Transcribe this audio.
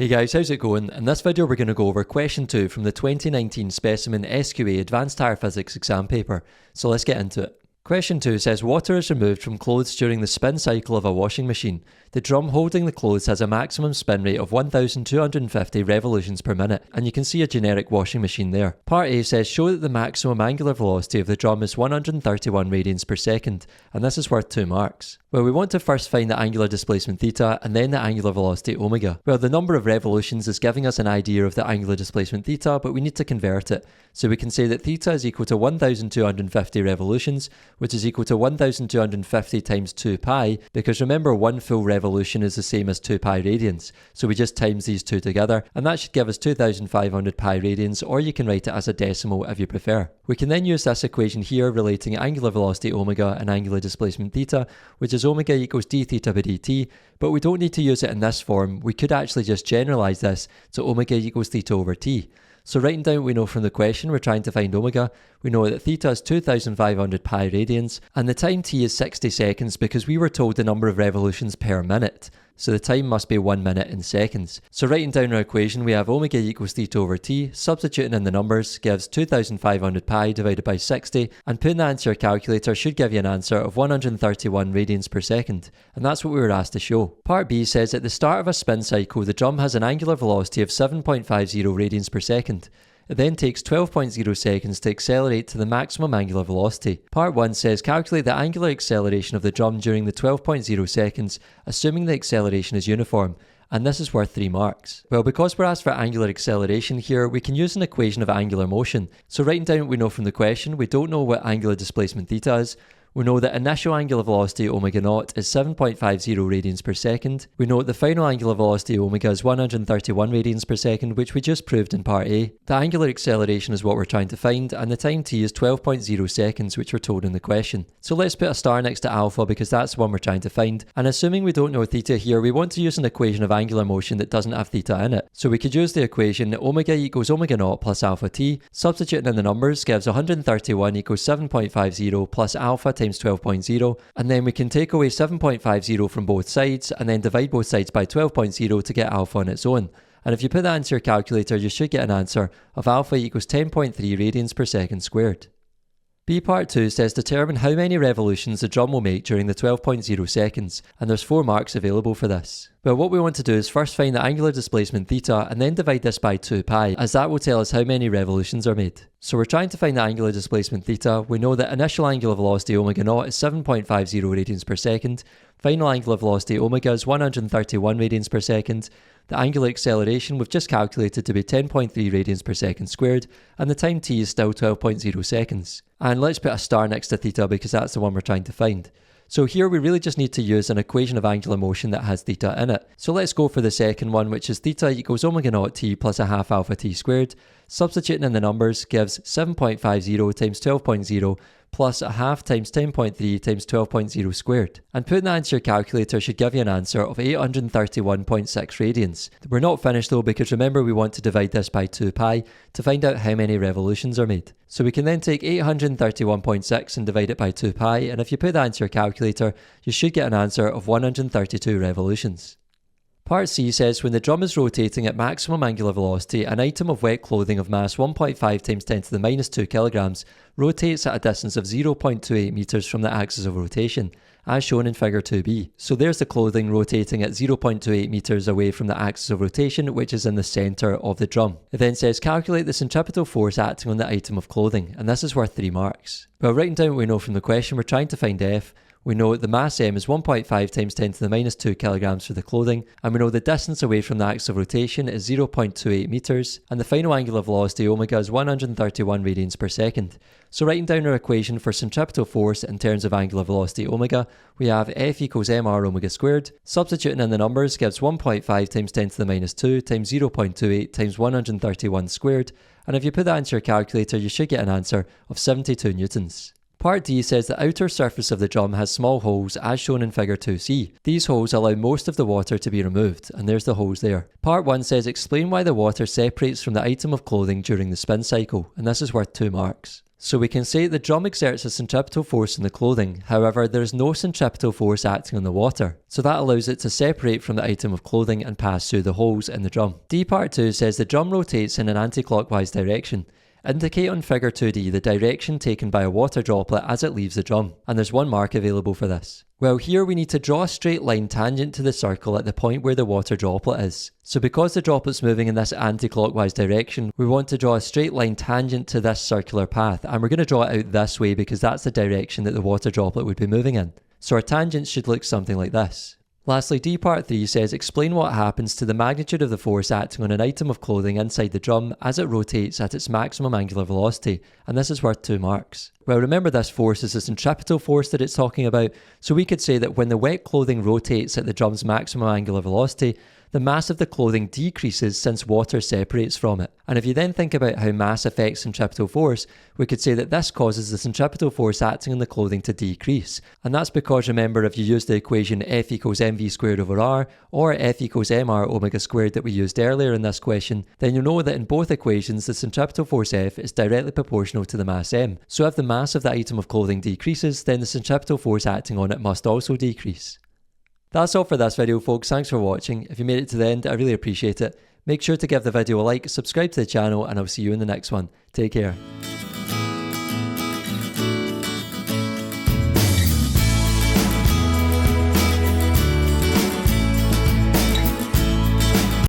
Hey guys, how's it going? In this video we're going to go over question 2 from the 2019 Specimen SQA Advanced Higher Physics exam paper, so let's get into it. Question 2 says water is removed from clothes during the spin cycle of a washing machine. The drum holding the clothes has a maximum spin rate of 1250 revolutions per minute, and you can see a generic washing machine there. Part A says show that the maximum angular velocity of the drum is 131 radians per second, and this is worth 2 marks. Well, we want to first find the angular displacement theta and then the angular velocity omega. Well, the number of revolutions is giving us an idea of the angular displacement theta, but we need to convert it. So we can say that theta is equal to 1250 revolutions, which is equal to 1250 times 2 pi, because remember one full revolution is the same as 2 pi radians. So we just times these two together, and that should give us 2500 pi radians, or you can write it as a decimal if you prefer. We can then use this equation here relating angular velocity omega and angular displacement theta, which is omega equals d theta by dt, but we don't need to use it in this form. We could actually just generalise this to omega equals theta over t. So writing down what we know from the question, we're trying to find omega. We know that theta is 2500 pi radians, and the time t is 60 seconds because we were told the number of revolutions per minute. So the time must be 1 minute in seconds. So writing down our equation, we have omega equals theta over t, substituting in the numbers gives 2500 pi divided by 60, and putting that into your calculator should give you an answer of 131 radians per second, and that's what we were asked to show. Part B says at the start of a spin cycle, the drum has an angular velocity of 7.50 radians per second. It then takes 12.0 seconds to accelerate to the maximum angular velocity. Part 1 says calculate the angular acceleration of the drum during the 12.0 seconds, assuming the acceleration is uniform, and this is worth 3 marks. Well, because we're asked for angular acceleration here, we can use an equation of angular motion. So writing down what we know from the question, we don't know what angular displacement theta is. We know that initial angular velocity omega naught is 7.50 radians per second. We know that the final angular velocity omega is 131 radians per second, which we just proved in part A. The angular acceleration is what we're trying to find, and the time t is 12.0 seconds, which we're told in the question. So let's put a star next to alpha because that's the one we're trying to find. And assuming we don't know theta here, we want to use an equation of angular motion that doesn't have theta in it. So we could use the equation omega equals omega naught plus alpha t. Substituting in the numbers gives 131 equals 7.50 plus alpha times 12.0, and then we can take away 7.50 from both sides and then divide both sides by 12.0 to get alpha on its own. And if you put that into your calculator, you should get an answer of alpha equals 10.3 radians per second squared. B part 2 says determine how many revolutions the drum will make during the 12.0 seconds, and there's 4 marks available for this. Well, what we want to do is first find the angular displacement theta and then divide this by 2 pi, as that will tell us how many revolutions are made. So we're trying to find the angular displacement theta. We know that initial angular velocity omega naught is 7.50 radians per second, final angular velocity omega is 131 radians per second, the angular acceleration we've just calculated to be 10.3 radians per second squared, and the time t is still 12.0 seconds. And let's put a star next to theta because that's the one we're trying to find. So here we really just need to use an equation of angular motion that has theta in it. So let's go for the second one, which is theta equals omega naught t plus a half alpha t squared. Substituting in the numbers gives 7.50 times 12.0 plus a half times 10.3 times 12.0 squared. And putting that into your calculator should give you an answer of 831.6 radians. We're not finished though, because remember we want to divide this by 2 pi to find out how many revolutions are made. So we can then take 831.6 and divide it by 2 pi, and if you put that into your calculator, you should get an answer of 132 revolutions. Part C says when the drum is rotating at maximum angular velocity, an item of wet clothing of mass 1.5 times 10 to the minus 2 kilograms rotates at a distance of 0.28 meters from the axis of rotation, as shown in figure 2b. So there's the clothing rotating at 0.28 meters away from the axis of rotation, which is in the center of the drum. It then says calculate the centripetal force acting on the item of clothing, and this is worth 3 marks. Well, writing down what we know from the question, we're trying to find F. We know the mass m is 1.5 times 10 to the minus 2 kilograms for the clothing, and we know the distance away from the axis of rotation is 0.28 meters, and the final angular velocity omega is 131 radians per second. So writing down our equation for centripetal force in terms of angular velocity omega, we have F equals mr omega squared. Substituting in the numbers gives 1.5 times 10 to the minus 2 times 0.28 times 131 squared, and if you put that into your calculator, you should get an answer of 72 newtons. Part D says the outer surface of the drum has small holes as shown in figure 2c. These holes allow most of the water to be removed, and there's the holes there. Part 1 says explain why the water separates from the item of clothing during the spin cycle, and this is worth 2 marks. So we can say the drum exerts a centripetal force on the clothing, however there is no centripetal force acting on the water, so that allows it to separate from the item of clothing and pass through the holes in the drum. D part 2 says the drum rotates in an anti-clockwise direction. Indicate on figure 2D the direction taken by a water droplet as it leaves the drum, and there's one mark available for this. Well, here we need to draw a straight line tangent to the circle at the point where the water droplet is. So because the droplet's moving in this anti-clockwise direction, we want to draw a straight line tangent to this circular path, and we're going to draw it out this way because that's the direction that the water droplet would be moving in. So our tangent should look something like this. Lastly, D part 3 says explain what happens to the magnitude of the force acting on an item of clothing inside the drum as it rotates at its maximum angular velocity, and this is worth 2 marks. Well, remember this force is the centripetal force that it's talking about, so we could say that when the wet clothing rotates at the drum's maximum angular velocity, the mass of the clothing decreases since water separates from it. And if you then think about how mass affects centripetal force, we could say that this causes the centripetal force acting on the clothing to decrease. And that's because, remember, if you use the equation F equals mv squared over r, or F equals mr omega squared that we used earlier in this question, then you'll know that in both equations the centripetal force F is directly proportional to the mass m. So if the mass of the item of clothing decreases, then the centripetal force acting on it must also decrease. That's all for this video, folks. Thanks for watching. If you made it to the end, I really appreciate it. Make sure to give the video a like, subscribe to the channel, and I'll see you in the next one. Take care.